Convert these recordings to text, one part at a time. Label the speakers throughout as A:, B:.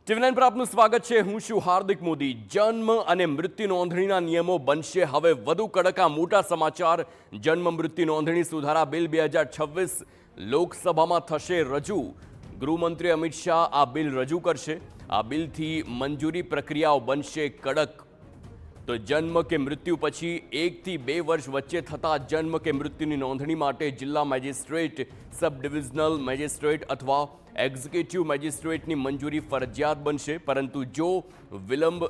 A: ટીવી9 પર આપનું સ્વાગત છે। હું છું હાર્દિક મોદી। જન્મ અને મૃત્યુ નોંધણીના નિયમો બનશે હવે વધુ કડક। આ મોટા સમાચાર। જન્મ મૃત્યુ નોંધણી સુધારા બિલ 2026 લોકસભામાં થશે રજૂ। ગૃહમંત્રી અમિત શાહ આ બિલ રજૂ કરશે। આ બિલથી મંજૂરી પ્રક્રિયાઓ બનશે કડક। તો જન્મ કે મૃત્યુ પછી 1 થી 2 વર્ષ વચ્ચે થતા જન્મ કે મૃત્યુની નોંધણી માટે જિલ્લા મેજિસ્ટ્રેટ, સબ ડિવિઝનલ મેજિસ્ટ્રેટ અથવા એક્ઝિક્યુટિવ મેજિસ્ટ્રેટની મંજૂરી ફરજિયાત બનશે। પરંતુ જો વિલંબ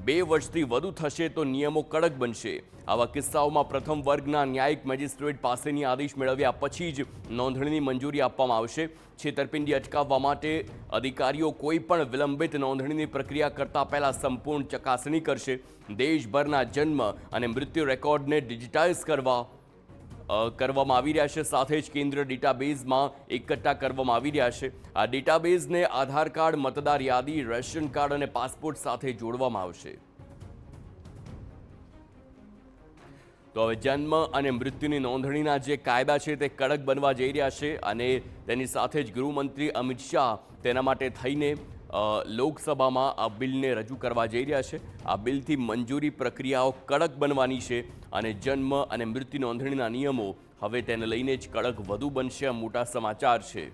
A: 2 વર્ષથી વધુ થશે તો નિયમો કડક બનશે। આવા કિસ્સાઓમાં પ્રથમ વર્ગના ન્યાયિક મેજિસ્ટ્રેટ પાસેથી આદેશ મેળવ્યા પછી જ નોંધણીની મંજૂરી આપવામાં આવશે। છેતરપિંડી અટકાવવા માટે અધિકારીઓ કોઈ પણ વિલંબિત નોંધણીની પ્રક્રિયા કરતા પહેલા સંપૂર્ણ ચકાસણી કરશે। દેશભરના જન્મ અને મૃત્યુ રેકોર્ડને ડિજિટાઇઝ કરવામાં આવી રહ્યા છે। સાથે જ કેન્દ્રીય ડેટાબેઝમાં એકઠા કરવામાં આવી રહ્યા છે। આ ડેટાબેઝને આધાર કાર્ડ, મતદાર યાદી, રેશન કાર્ડ અને પાસપોર્ટ સાથે જોડવામાં આવશે। તો હવે જન્મ અને મૃત્યુની નોંધણીના જે કાયદા છે તે કડક બનવા જઈ રહ્યા છે અને તેની સાથે જ ગૃહમંત્રી અમિત શાહ તેના માટે થઈને લોકસભામાં આ બિલને રજૂ કરવા જઈ રહ્યા છે। આ બિલથી મંજૂરી પ્રક્રિયાઓ કડક બનવાની છે અને જન્મ અને મૃત્યુ નોંધણીના નિયમો હવે તેને લઈને જ કડક વધુ બનશે। આ મોટા સમાચાર છે।